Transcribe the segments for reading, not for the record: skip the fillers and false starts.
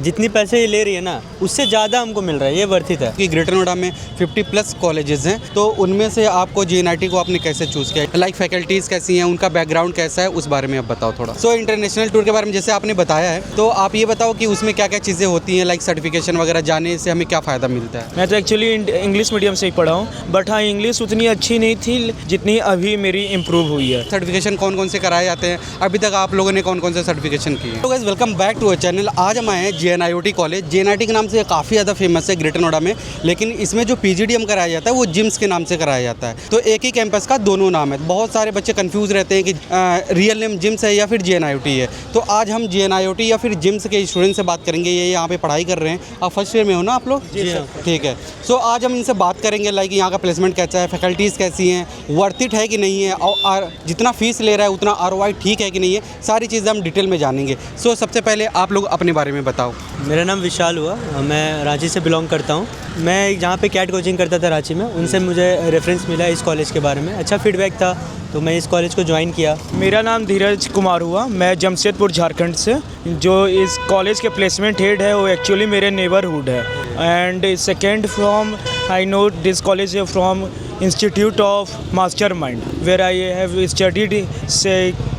जितनी पैसे ये ले रही है ना उससे ज़्यादा हमको मिल रहा है, ये वर्थित है। कि ग्रेटर नोएडा में 50+ कॉलेजेस हैं, तो उनमें से आपको JNIT को आपने कैसे चूज़ किया, लाइक फैकल्टीज़ कैसी हैं, उनका बैकग्राउंड कैसा है, उस बारे में आप बताओ थोड़ा। सो इंटरनेशनल टूर के बारे में जैसे आपने बताया है, तो आप ये बताओ कि उसमें क्या क्या चीज़ें होती हैं, लाइक सर्टिफिकेशन वगैरह जाने से हमें क्या फ़ायदा मिलता है। मैं तो एक्चुअली इंग्लिश मीडियम से ही पढ़ा हूँ, बट हाँ इंग्लिश उतनी अच्छी नहीं थी जितनी अभी मेरी इम्प्रूव हुई है। सर्टिफिकेशन कौन कौन से कराए जाते हैं, अभी तक आप लोगों ने कौन कौन से सर्टिफिकेशन किए। तो guys welcome back to our channel. आज हम आए हैं JNIOT कॉलेज। JNIT के नाम से काफ़ी ज़्यादा फेमस है ग्रेटर नोएडा में, लेकिन इसमें जो PGDM कराया जाता है वो जिम्स के नाम से कराया जाता है। तो एक ही कैंपस का दोनों नाम है। बहुत सारे बच्चे कंफ्यूज रहते हैं कि रियल नेम जिम्स है या फिर JNIOT है। तो आज हम JNIOT या फिर जिम्स के स्टूडेंट से बात करेंगे। ये यहाँ पे पढ़ाई कर रहे हैं। आप फर्स्ट ईयर में हो ना आप लोग? जी हाँ। ठीक है। सो आज हम इनसे बात करेंगे लाइक यहाँ का प्लेसमेंट कैसा है, फैकल्टीज़ कैसी हैं, वर्थ इट है कि नहीं है, और जितना फीस ले रहा है उतना ROI ठीक है कि नहीं है, सारी चीज़ें हम डिटेल में जानेंगे। सो सबसे पहले आप लोग अपने बारे में बताओ। मेरा नाम विशाल हुआ, मैं रांची से बिलोंग करता हूँ। मैं जहाँ पे कैट कोचिंग करता था रांची में, उनसे मुझे रेफरेंस मिला इस कॉलेज के बारे में, अच्छा फीडबैक था, तो मैं इस कॉलेज को ज्वाइन किया। मेरा नाम धीरज कुमार हुआ, मैं जमशेदपुर झारखंड से। जो इस कॉलेज के प्लेसमेंट हेड है वो एक्चुअली मेरे नेबरहुड है। And second from I know this college from institute of master mind where I have studied से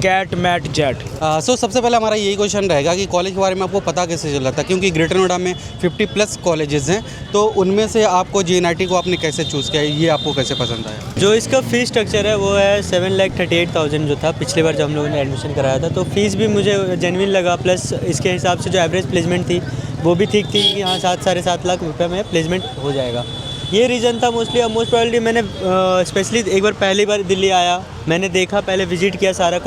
कैट मैट जेट। सो सबसे पहले हमारा यही क्वेश्चन रहेगा कि कॉलेज के बारे में आपको पता कैसे चला था, क्योंकि ग्रेटर नोएडा में 50+ कॉलेजेस हैं, तो उनमें से आपको JNIT को आपने कैसे चूज़ किया, ये आपको कैसे पसंद आया। जो इसका फ़ीस स्ट्रक्चर है वो है 7,38,000 जो था पिछली बार जब हम लोगों ने एडमिशन कराया था, तो फीस भी मुझे जेन्युइन लगा, प्लस इसके हिसाब से जो एवरेज प्लेसमेंट थी वो भी ठीक थी कि हाँ 7 साढ़े 7 लाख रुपये में प्लेसमेंट हो जाएगा। ये रीज़न था मोस्टली। अब मोस्ट प्रोबेबली मैंने स्पेशली एक बार पहली बार दिल्ली आया, मैंने देखा, पहले विजिट किया सारे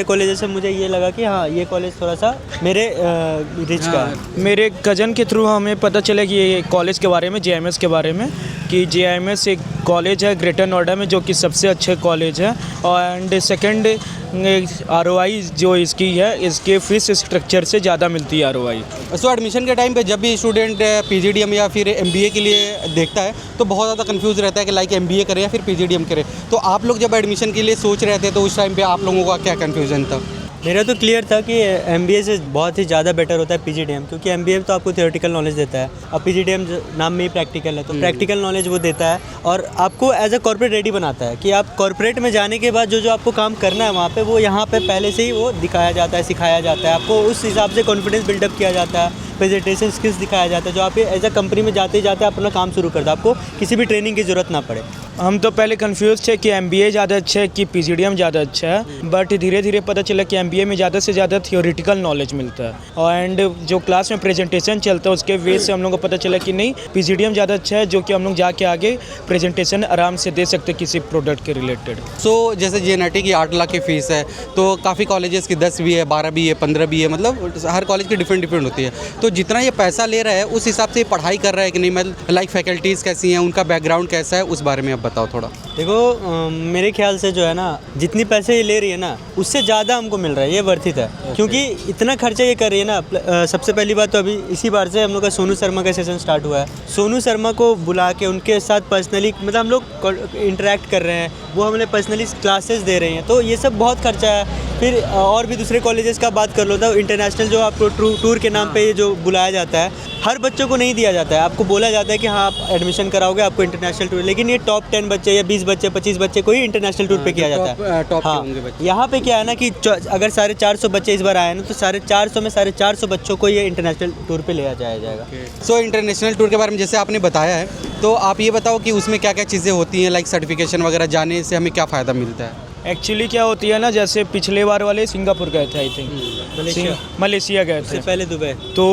कॉलेजेस से मुझे ये लगा कि हाँ ये कॉलेज थोड़ा सा मेरे रिच का है। मेरे कज़न के थ्रू हमें पता चला कि ये कॉलेज के बारे में, JMS के बारे में, कि JMS एक कॉलेज है ग्रेटर नोएडा में जो कि सबसे अच्छे कॉलेज है। एंड सेकंड ROI जो इसकी है, इसके फीस स्ट्रक्चर से ज़्यादा मिलती है ROI। सो एडमिशन के टाइम पे जब भी स्टूडेंट PGDM या फिर MBA के लिए देखता है तो बहुत ज़्यादा कंफ्यूज रहता है कि लाइक MBA करे या फिर PGDM करे। तो आप लोग जब एडमिशन के लिए सोच रहे थे तो उस टाइम पे आप लोगों का क्या कन्फ्यूज़न था? मेरा तो क्लियर था कि MBA से बहुत ही ज़्यादा बेटर होता है PGDM, क्योंकि MBA तो आपको थियोरेटिकल नॉलेज देता है, अब PGDM नाम में ही प्रैक्टिकल है, तो प्रैक्टिकल नॉलेज वो देता है और आपको एज अ कॉर्पोरेट रेडी बनाता है कि आप कॉर्पोरेट में जाने के बाद जो आपको काम करना है वहाँ पे वो यहाँ पे पहले से ही वो दिखाया जाता है, सिखाया जाता है, आपको उस हिसाब से कॉन्फिडेंस बिल्डअप किया जाता है, प्रेजेंटेशन स्किल्स दिखाया जाता है, जो आप एज अ कंपनी में जाते ही जाते अपना काम शुरू करता है, आपको किसी भी ट्रेनिंग की ज़रूरत ना पड़े। हम तो पहले कंफ्यूज थे कि MBA ज़्यादा अच्छा है कि PGDM ज़्यादा अच्छा है, बट धीरे धीरे पता चला कि MBA में ज़्यादा से ज़्यादा थियोरेटिकल नॉलेज मिलता है। एंड जो क्लास में प्रेजेंटेशन चलता है उसके बेस से हम लोग को पता चला कि नहीं PGDM ज़्यादा अच्छा है, जो कि हम लोग जाके आगे प्रेजेंटेशन आराम से दे सकते किसी प्रोडक्ट के रिलेटेड। सो जैसे JNIT की 8 लाख की फ़ीस है, तो काफ़ी कॉलेजेस की 10 भी है, 12 भी है, 15 भी है, मतलब हर कॉलेज की डिफरेंट होती है। तो जितना ये पैसा ले रहा है उस हिसाब से पढ़ाई कर रहा है कि नहीं, मतलब लाइक फैकल्टीज़ कैसी हैं, उनका बैकग्राउंड कैसा है, उस बारे में आप बताओ थोड़ा। देखो मेरे ख्याल से जो है ना, जितनी पैसे ये ले रही है ना उससे ज़्यादा हमको मिल रहा है, ये वर्थित है। क्योंकि इतना खर्चा ये कर रही है ना। सबसे पहली बात तो अभी इसी बार से हम लोग का सोनू शर्मा का सेशन स्टार्ट हुआ है। सोनू शर्मा को बुला के उनके साथ पर्सनली मतलब हम लोग इंटरेक्ट कर रहे हैं, वो हमें पर्सनली क्लासेस दे रही हैं, तो ये सब बहुत खर्चा है। फिर और भी दूसरे कॉलेजेस का बात कर लो तो इंटरनेशनल जो आपको टूर के नाम पे जो बुलाया जाता है, हर बच्चों को नहीं दिया जाता है। आपको बोला जाता है कि हाँ आप एडमिशन कराओगे आपको इंटरनेशनल टूर, लेकिन ये टॉप 10 बच्चे या 20 बच्चे 25 बच्चे को ही इंटरनेशनल टूर पे किया जाता है। हाँ, यहाँ पे क्या है ना कि अगर 450 बच्चे इस बार आए ना तो 450 में 450 बच्चों को ये इंटरनेशनल टूर पे ले जाया जाएगा। सो इंटरनेशनल टूर के बारे में जैसे आपने बताया है, तो आप ये बताओ कि उसमें क्या क्या चीज़ें होती हैं, लाइक सर्टिफिकेशन वगैरह जाने से हमें क्या फ़ायदा मिलता है। एक्चुअली क्या होती है ना, जैसे पिछले बार वाले सिंगापुर गए थे, आई थिंक मलेशिया गए थे, पहले दुबई, तो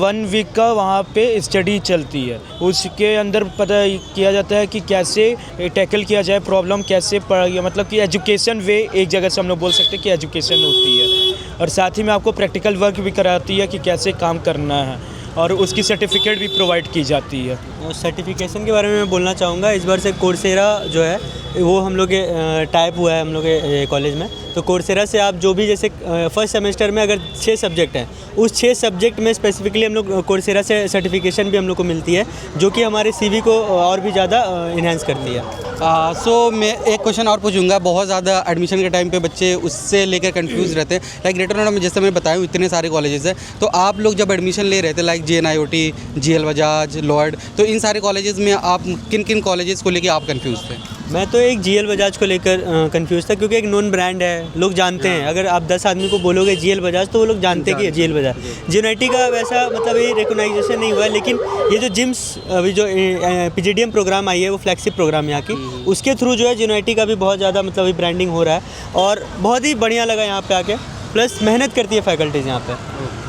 1 वीक का वहाँ पे स्टडी चलती है। उसके अंदर पता किया जाता है कि कैसे टैकल किया जाए प्रॉब्लम, कैसे मतलब कि एजुकेशन वे एक जगह से हम लोग बोल सकते हैं कि एजुकेशन होती है, और साथ ही में आपको प्रैक्टिकल वर्क भी कराती है कि कैसे काम करना है, और उसकी सर्टिफिकेट भी प्रोवाइड की जाती है। सर्टिफिकेशन के बारे में मैं बोलना चाहूँगा। इस बार से कोर्सेरा जो है वो हम लोग के टाइप हुआ है हम लोग के कॉलेज में, तो कोर्सेरा से आप जो भी जैसे फर्स्ट सेमेस्टर में अगर 6 सब्जेक्ट हैं, उस 6 सब्जेक्ट में स्पेसिफिकली हम लोग कोर्सेरा से सर्टिफिकेशन भी हम लोग को मिलती है, जो कि हमारे CV को और भी ज़्यादा इन्हेंस करती है। सो मैं एक क्वेश्चन और पूछूंगा। बहुत ज़्यादा एडमिशन के टाइम पे बच्चे उससे लेकर कंफ्यूज रहते हैं। लाइक ग्रेटर नोएडा में जैसे मैं बताया इतने सारे कॉलेजेस हैं, तो आप लोग जब एडमिशन ले रहे थे like JNIOT, GL Bajaj, Lloyd, तो इन सारे कॉलेजेस में आप किन किन कॉलेजेस को लेकर आप कंफ्यूज थे? मैं तो एक GL बजाज को लेकर कंफ्यूज था, क्योंकि एक नोन ब्रांड है, लोग जानते हैं। अगर आप 10 आदमी को बोलोगे GL बजाज तो वो लोग जानते हैं कि GL बजाज। JNIT का वैसा मतलब ये रिकॉग्नाइजेशन नहीं हुआ है, लेकिन ये जो जिम्स अभी जो PGDM प्रोग्राम आई है, वो फ्लैगशिप प्रोग्राम यहाँ की, उसके थ्रू जो है JNIT का भी बहुत ज़्यादा मतलब अभी ब्रांडिंग हो रहा है और बहुत ही बढ़िया लगा यहाँ पे आके। प्लस मेहनत करती है फैकल्टीज़ यहाँ पे,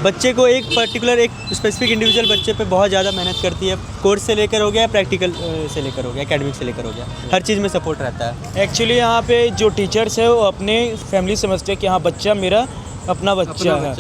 बच्चे को एक पर्टिकुलर एक स्पेसिफिक इंडिविजुअल बच्चे पे बहुत ज़्यादा मेहनत करती है। कोर्स से लेकर हो गया, प्रैक्टिकल से लेकर हो गया, एकेडमिक से लेकर हो गया, हर चीज़ में सपोर्ट रहता है। एक्चुअली यहाँ पे जो टीचर्स है वो अपने फैमिली समझते हैं कि हाँ बच्चा मेरा अपना बच्चा है,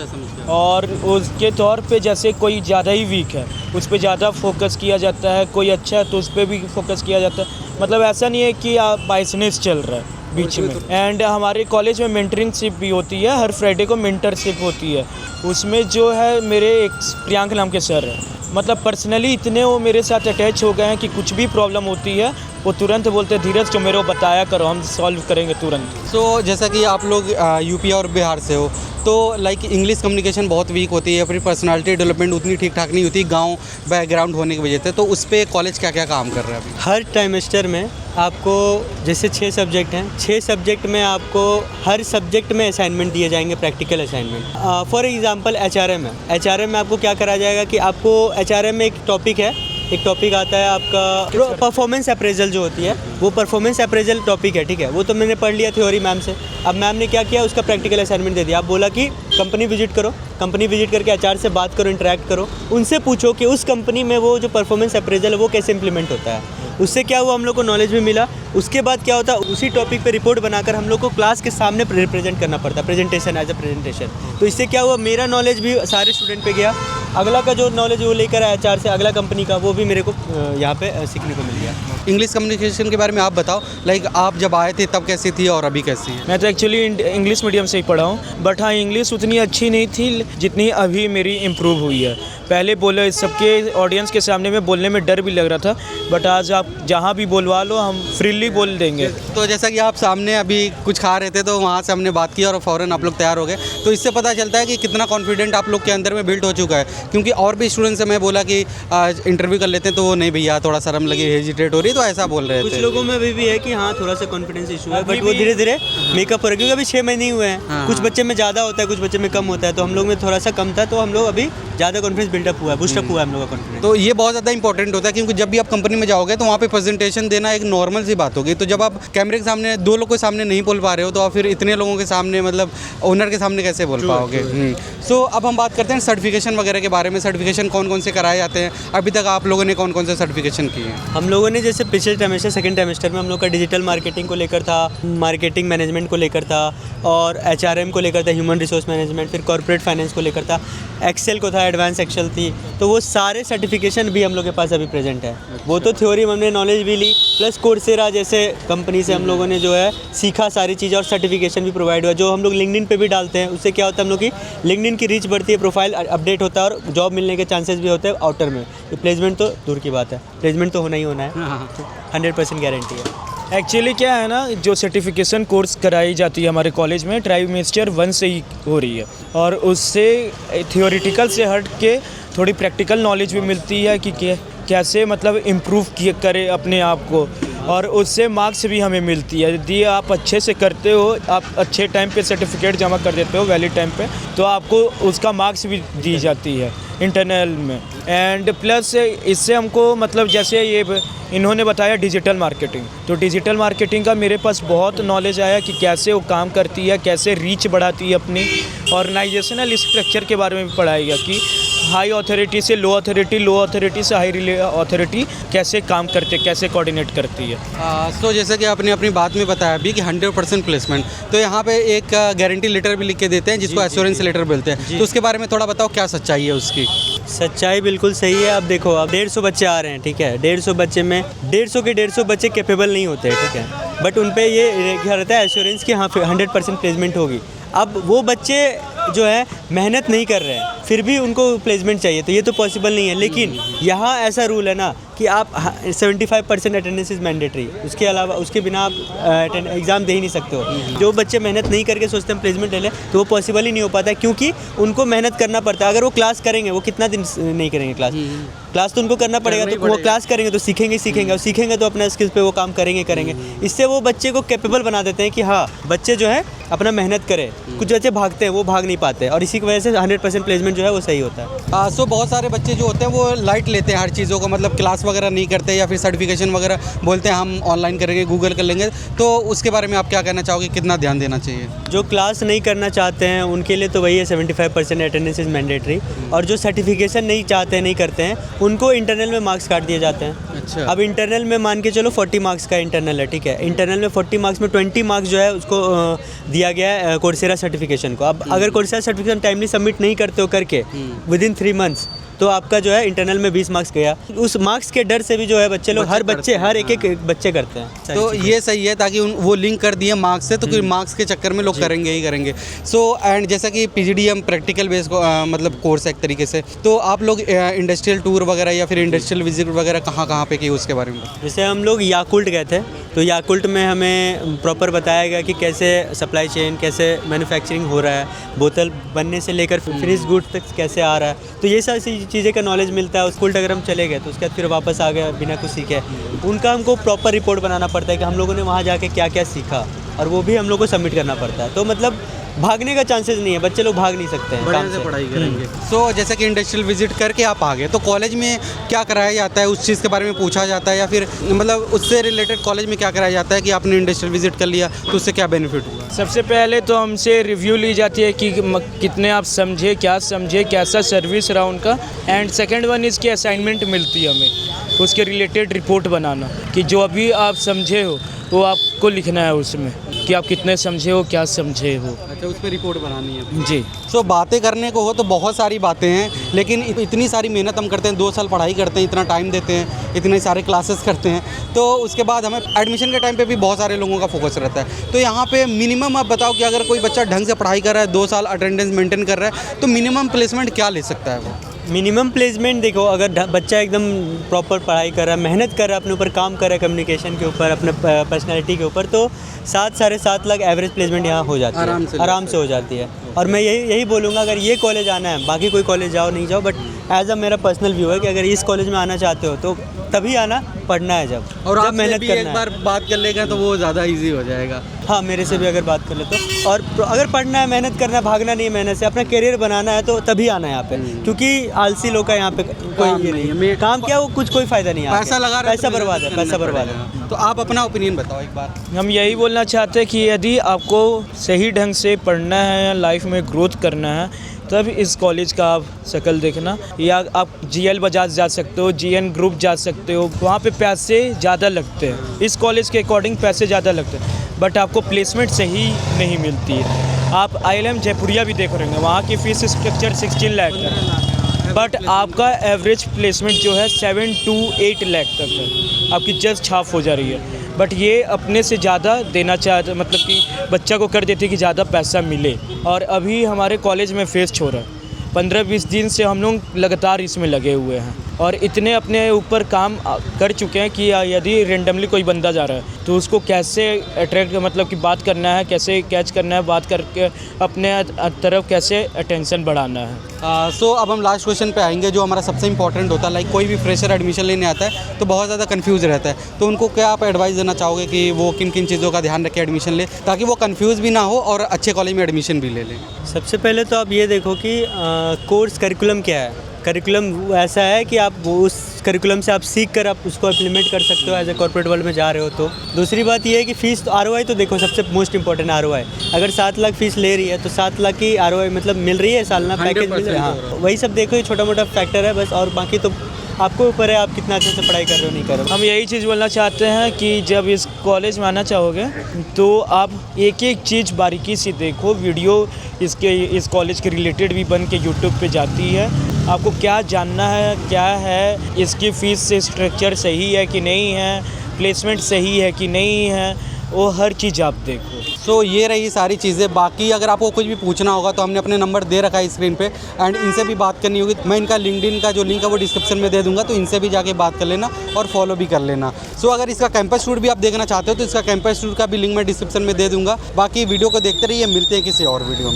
और उसके तौर पे जैसे कोई ज़्यादा ही वीक है उस पर ज़्यादा फोकस किया जाता है, कोई अच्छा है तो उस पर भी फोकस किया जाता है। मतलब ऐसा नहीं है कि आप बाइसनेस चल रहा है बीच में। एंड हमारे कॉलेज में मेंटरिंगशिप भी होती है, हर फ्राइडे को मेंटरशिप होती है। उसमें जो है मेरे एक प्रियांक नाम के सर है, मतलब पर्सनली इतने वो मेरे साथ अटैच हो गए हैं कि कुछ भी प्रॉब्लम होती है वो तुरंत बोलते हैं धीरज तो मेरे को बताया करो, हम सॉल्व करेंगे तुरंत। सो जैसा कि आप लोग यूपी और बिहार से हो, तो लाइक इंग्लिश कम्युनिकेशन बहुत वीक होती है, अपनी पर्सनालिटी डेवलपमेंट उतनी ठीक ठाक नहीं होती गांव बैकग्राउंड होने की वजह से, तो उस पर कॉलेज क्या क्या काम कर रहा है अभी? हर टाइमेस्टर में आपको जैसे 6 सब्जेक्ट हैं, 6 सब्जेक्ट में आपको हर सब्जेक्ट में असाइनमेंट दिए जाएंगे, practical assignment. For example HRM है, HRM में आपको क्या कराया जाएगा कि आपको HRM में एक टॉपिक है, एक टॉपिक आता है आपका परफॉर्मेंस अप्रेजल जो होती है, वो परफॉर्मेंस अप्रेजल टॉपिक है, ठीक है। वो तो मैंने पढ़ लिया थ्योरी मैम से। अब मैम ने क्या किया, उसका प्रैक्टिकल असाइनमेंट दे दिया। आप बोला कि कंपनी विजिट करो, कंपनी विजिट करके HR से बात करो, इंटरेक्ट करो, उनसे पूछो कि उस कंपनी में वो जो परफॉर्मेंस अप्रेजल है वो कैसे इंप्लीमेंट होता है। उससे क्या हुआ, हम लोग को नॉलेज भी मिला। उसके बाद क्या होता है, उसी टॉपिक पे रिपोर्ट बनाकर हम लोग को क्लास के सामने रिप्रेजेंट करना पड़ता है, प्रेजेंटेशन एज अ प्रेजेंटेशन। तो इससे क्या हुआ, मेरा नॉलेज भी सारे स्टूडेंट पे गया, अगला का जो नॉलेज वो लेकर आया HR से, अगला कंपनी का, वो भी मेरे को यहाँ पे सीखने को मिल गया। इंग्लिश कम्युनिकेशन के बारे में आप बताओ, लाइक आप जब आए थे तब कैसी थी और अभी कैसी है? मैं तो एक्चुअली इंग्लिश मीडियम से ही पढ़ा हूँ, बट हाँ इंग्लिश उतनी अच्छी नहीं थी जितनी अभी मेरी इम्प्रूव हुई है। पहले बोले सबके ऑडियंस के सामने में बोलने में डर भी लग रहा था, बट आज आप जहाँ भी बोलवा लो हम फ्रीली बोल देंगे। तो जैसा कि आप सामने अभी कुछ खा रहे थे तो वहाँ से हमने बात की और फ़ौरन आप लोग तैयार हो गए, तो इससे पता चलता है कि कितना कॉन्फिडेंट आप लोग के अंदर में बिल्ड हो चुका है। क्योंकि और भी स्टूडेंट से मैं बोला कि इंटरव्यू कर लेते हैं तो वो नहीं भैया थोड़ा शर्म लगी, हेजिटेट हो रही, तो ऐसा बोल रहे थे। कुछ लोगों में अभी भी है कि हाँ थोड़ा सा कॉन्फिडेंस इशू है, बट वो धीरे धीरे मेकअप हो रहा है, क्योंकि अभी 6 महीने ही हुए हैं। कुछ बच्चे में ज़्यादा होता है, कुछ बच्चे में कम होता है, तो हम लोग में थोड़ा सा कम था, तो हम लोग अभी ज़्यादा कॉन्फिडेंस बिल्डअप हुआ है, बूस्टअप हुआ है हम लोग का कॉन्फिडेंस। तो ये बहुत ज़्यादा इंपॉर्टेंट होता है, क्योंकि जब भी आप कंपनी में जाओगे तो वहाँ पे प्रेजेंटेशन देना एक नॉर्मल सी बात होगी। तो जब आप कैमरे के सामने 2 लोग के सामने नहीं बोल पा रहे हो, तो आप फिर इतने लोगों के सामने मतलब ओनर के सामने कैसे बोल पाओगे? सो अब हम बात करते हैं सर्टिफिकेशन वगैरह के बारे में। सर्टिफिकेशन कौन कौन से कराए जाते हैं, अभी तक आप लोगों ने कौन कौन से सर्टिफिकेशन किए हैं? हम लोगों ने जैसे पिछले सेमेस्टर, सेकंड सेमेस्टर में हम लोग का डिजिटल मार्केटिंग को लेकर था, मार्केटिंग मैनेजमेंट को लेकर था, और HRM को लेकर था, ह्यूमन रिसोर्स मैनेजमेंट, फिर कॉर्पोरेट फाइनेंस को लेकर था, एक्सेल को था, एडवांस एक्सेल थी। तो वो सारे सर्टिफिकेशन भी हम लोग के पास अभी प्रेजेंट है। वो तो थ्योरी में हमने नॉलेज भी ली, प्लस कोर्सेरा जैसे कंपनी से हम लोगों ने जो है सीखा सारी चीज़ें, और सर्टिफिकेशन भी प्रोवाइड हुआ, जो हम लोग लिंक्डइन पे भी डालते हैं। उससे क्या होता है, हम लोग की लिंक्डइन की रीच बढ़ती है, प्रोफाइल अपडेट होता है, और जॉब मिलने के चांसेस भी होते हैं आउटर में। प्लेसमेंट तो दूर की बात है, प्लेसमेंट तो होना ही होना है, 100% गारंटी है। एक्चुअली क्या है ना, जो सर्टिफिकेशन कोर्स कराई जाती है हमारे कॉलेज में ट्राइमेस्टर 1 से ही हो रही है, और उससे थियोरिटिकल से हट के थोड़ी प्रैक्टिकल नॉलेज भी मिलती है कि कैसे मतलब इम्प्रूव करें अपने आप को, और उससे मार्क्स भी हमें मिलती है। यदि आप अच्छे से करते हो, आप अच्छे टाइम पे सर्टिफिकेट जमा कर देते हो वैलिड टाइम पे, तो आपको उसका मार्क्स भी दी जाती है इंटरनल में। एंड प्लस इससे हमको मतलब जैसे ये इन्होंने बताया डिजिटल मार्केटिंग, तो डिजिटल मार्केटिंग का मेरे पास बहुत नॉलेज आया कि कैसे वो काम करती है, कैसे रीच बढ़ाती है अपनी। ऑर्गेनाइजेशनल स्ट्रक्चर के बारे में भी पढ़ाया गया कि हाई अथॉरिटी से लो अथॉरिटी, लो अथॉरिटी से हाई अथॉरिटी कैसे काम करते, कैसे कोऑर्डिनेट करती है। तो जैसे कि आपने अपनी बात में बताया अभी कि 100% प्लेसमेंट, तो यहाँ पे एक गारंटी लेटर भी लिख के देते हैं जिसको एश्योरेंस लेटर बोलते हैं, तो उसके बारे में थोड़ा बताओ क्या सच्चाई है उसकी? सच्चाई बिल्कुल सही है। अब देखो, अब 150 बच्चे आ रहे हैं, ठीक है, 150 बच्चे में 150 के 150 बच्चे कैपेबल नहीं होते हैं, ठीक है। बट उन पे ये क्या रहता है एश्योरेंस कि हाँ 100% प्लेसमेंट होगी। अब वो बच्चे जो है मेहनत नहीं कर रहे हैं फिर भी उनको प्लेसमेंट चाहिए, तो ये तो पॉसिबल नहीं है। लेकिन यहाँ ऐसा रूल है ना कि आप 75% अटेंडेंस इज़ मैंडेटरी, उसके अलावा उसके बिना आप एग्ज़ाम दे ही नहीं सकते हो। जो बच्चे मेहनत नहीं करके सोचते हैं प्लेसमेंट ले लें तो वो पॉसिबल ही नहीं हो पाता है, क्योंकि उनको मेहनत करना पड़ता है। अगर वो क्लास करेंगे, वो कितना दिन नहीं करेंगे क्लास तो उनको करना पड़ेगा, तो वो क्लास करेंगे तो सीखेंगे और सीखेंगे तो अपना स्किल्स पे वो काम करेंगे। इससे वो बच्चे को कैपेबल बना देते हैं कि हाँ बच्चे जो है अपना मेहनत करें। कुछ बच्चे भागते हैं, वो भाग नहीं पाते, और इसी की वजह से 100% प्लेसमेंट जो है वो सही होता है। सो बहुत सारे बच्चे जो होते हैं वो लाइट लेते हैं हर चीज़ों को, मतलब क्लास वगैरह नहीं करते या फिर सर्टिफिकेशन वगैरह बोलते हैं हम ऑनलाइन करेंगे, गूगल कर लेंगे। तो उसके बारे में आप क्या कहना चाहोगे, कितना ध्यान देना चाहिए? जो क्लास नहीं करना चाहते हैं उनके लिए तो वही है 75% अटेंडेंस इज़ मैंडेटरी, और जो सर्टिफिकेशन नहीं चाहते हैं, नहीं करते हैं, उनको इंटरनल में मार्क्स काट दिए जाते हैं। अच्छा। अब इंटरनल में मान के चलो 40 मार्क्स का इंटरनल है, ठीक है। इंटरनल में 40 मार्क्स में 20 मार्क्स जो है उसको दिया गया है कोर्सेरा सर्टिफिकेशन को। अब अगर कोर्सेरा सर्टिफिकेशन टाइमली सबमिट नहीं करते हो करके विदिन 3 मंथ्स, तो आपका जो है इंटरनल में 20 मार्क्स गया। उस मार्क्स के डर से भी जो है बच्चे लोग हर एक बच्चे करते हैं। तो ये सही है, ताकि वो लिंक कर दिए मार्क्स से, तो कोई मार्क्स के चक्कर में लोग करेंगे ही करेंगे। सो एंड जैसा कि पीजीडीएम प्रैक्टिकल बेस मतलब कोर्स है एक तरीके से, तो आप लोग इंडस्ट्रियल टूर वगैरह या फिर इंडस्ट्रियल विजिट वगैरह कहाँ पे किए उसके बारे में? जैसे हम लोग याकुल्ट गए थे, तो याकुल्ट में हमें प्रॉपर बताया गया कि कैसे सप्लाई चेन, कैसे मैन्युफैक्चरिंग हो रहा है, बोतल बनने से लेकर फिनिश गुड तक कैसे आ रहा है। तो ये सारी चीज़ें का नॉलेज मिलता है। उस अगर हम चले गए तो उसके बाद फिर वापस आ गए बिना कुछ सीखे, उनका हमको प्रॉपर रिपोर्ट बनाना पड़ता है कि हम लोगों ने वहाँ जाके क्या क्या सीखा, और वो भी हम लोग को सबमिट करना पड़ता है। तो मतलब भागने का चांसेस नहीं है, बच्चे लोग भाग नहीं सकते हैं, काम से पढ़ाई करेंगे। सो जैसे कि इंडस्ट्रियल विजिट करके आप आ गए, तो कॉलेज में क्या कराया जाता है, उस चीज़ के बारे में पूछा जाता है, या फिर मतलब उससे रिलेटेड कॉलेज में क्या कराया जाता है कि आपने इंडस्ट्रियल विजिट कर लिया तो उससे क्या बेनिफिट हुआ? सबसे पहले तो हमसे रिव्यू ली जाती है कि कितने आप समझे, क्या समझे, कैसा सर्विस रहा उनका। एंड सेकंड वन इसकी असाइनमेंट मिलती है हमें, उसके रिलेटेड रिपोर्ट बनाना कि जो अभी आप समझे हो वो आपको लिखना है उसमें कि आप कितने समझे हो, क्या समझे हो। अच्छा, उस पर रिपोर्ट बनानी है जी। सो बातें करने को हो तो बहुत सारी बातें हैं, लेकिन इतनी सारी मेहनत हम करते हैं, 2 साल पढ़ाई करते हैं, इतना टाइम देते हैं, इतने सारे क्लासेस करते हैं, तो उसके बाद हमें एडमिशन के टाइम पे भी बहुत सारे लोगों का फोकस रहता है। तो यहाँ पे मिनिमम आप बताओ कि अगर कोई बच्चा ढंग से पढ़ाई कर रहा है, 2 साल अटेंडेंस मेंटेन कर रहा है, तो मिनिमम प्लेसमेंट क्या ले सकता है वो? मिनिमम प्लेसमेंट देखो, अगर बच्चा एकदम प्रॉपर पढ़ाई कर रहा है, मेहनत कर रहा है, अपने ऊपर काम कर रहा है, कम्युनिकेशन के ऊपर, अपने पर्सनैलिटी के ऊपर, तो 7-7.5 लाख एवरेज प्लेसमेंट यहाँ हो जाती है, आराम से हो जाती है। और मैं यही बोलूँगा, अगर ये कॉलेज आना है, बाकी कोई कॉलेज जाओ नहीं जाओ, बट एज अ मेरा पर्सनल व्यू है कि अगर इस कॉलेज में आना चाहते हो तो तभी आना, पढ़ना है जब मेहनत करना है। एक बार बात कर लेगा तो वो ज़्यादा ईजी हो जाएगा। हाँ, मेरे से भी अगर बात कर ले तो, और अगर पढ़ना है, मेहनत करना है, भागना नहीं है, मेहनत से अपना करियर बनाना है, तो तभी आना है यहाँ पे, क्योंकि आलसी लोग का यहाँ पे कोई ये नहीं है। काम किया वो कोई फ़ायदा नहीं है, पैसा लगा रहे, पैसा बर्बाद है, पैसा बर्बाद है। तो आप अपना ओपिनियन बताओ एक बार। हम यही बोलना चाहते हैं कि यदि आपको सही ढंग से पढ़ना है या लाइफ में ग्रोथ करना है, तब इस कॉलेज का आप शक्ल देखना, या आप GL बजाज जा सकते हो, GN ग्रुप जा सकते हो, वहाँ पे पैसे ज़्यादा लगते हैं। इस कॉलेज के अकॉर्डिंग पैसे ज़्यादा लगते हैं, बट आपको प्लेसमेंट सही नहीं मिलती है। आप ILM जयपुरिया भी देख रहे हैं, वहाँ की फ़ीस स्ट्रक्चर 16 लाख है, बट आपका एवरेज प्लेसमेंट जो है 7 to 8 लाख तक है, आपकी जस्ट छाप हो जा रही है। बट ये अपने से ज़्यादा देना चाहते, मतलब कि बच्चा को कर देते कि ज़्यादा पैसा मिले। और अभी हमारे कॉलेज में फेस्ट हो रहा है, 15-20 दिन से हम लोग लगातार इसमें लगे हुए हैं, और इतने अपने ऊपर काम कर चुके हैं कि यदि रेंडमली कोई बंदा जा रहा है तो उसको कैसे अट्रैक्ट, मतलब कि बात करना है, कैसे कैच करना है, बात करके अपने तरफ कैसे अटेंशन बढ़ाना है। सो अब हम लास्ट क्वेश्चन पे आएंगे, जो हमारा सबसे इंपॉर्टेंट होता है। लाइक कोई भी फ्रेशर एडमिशन लेने आता है तो बहुत ज़्यादा कंफ्यूज रहता है, तो उनको क्या आप एडवाइस देना चाहोगे कि वो किन किन चीज़ों का ध्यान रख के एडमिशन ले, ताकि वो कंफ्यूज भी ना हो और अच्छे कॉलेज में एडमिशन भी ले लें? सबसे पहले तो आप ये देखो कि कोर्स करिकुलम क्या है। करिकुलम ऐसा है कि आप उस करिकुलम से आप सीख कर आप उसको इम्प्लीमेंट कर सकते हो एज ए कॉर्पोरेट वर्ल्ड में जा रहे हो। तो दूसरी बात ये है कि फ़ीस, तो ROI तो देखो सबसे मोस्ट इंपॉर्टेंट है ROI। अगर 7 लाख फीस ले रही है तो 7 लाख की ROI मतलब मिल रही है, सालाना पैकेज मिल रहा है। हाँ, वही सब देखो, ये छोटा मोटा फैक्टर है बस, और बाकी तो आपको ऊपर है आप कितना अच्छे से पढ़ाई कर रहे हो, नहीं कर रहे हो। हम यही चीज़ बोलना चाहते हैं कि जब इस कॉलेज में आना चाहोगे तो आप एक एक चीज़ बारीकी से देखो। वीडियो इस कॉलेज के रिलेटेड भी बन के यूट्यूब पे जाती है। आपको क्या जानना है, क्या है इसकी फ़ीस से स्ट्रक्चर सही है कि नहीं है, प्लेसमेंट सही है कि नहीं है, वो हर चीज़ आप देखो। सो ये रही सारी चीज़ें। बाकी अगर आपको कुछ भी पूछना होगा तो हमने अपने नंबर दे रखा है स्क्रीन पे, एंड इनसे भी बात करनी होगी। मैं इनका लिंक्डइन का जो लिंक है वो डिस्क्रिप्शन में दे दूंगा, तो इनसे भी जाके बात कर लेना और फॉलो भी कर लेना। सो अगर इसका कैंपस टूर भी आप देखना चाहते हो तो इसका कैंपस टूर का भी लिंक मैं डिस्क्रिप्शन में दे दूंगा। बाकी वीडियो को देखते रहिए, मिलते हैं किसी और वीडियो में।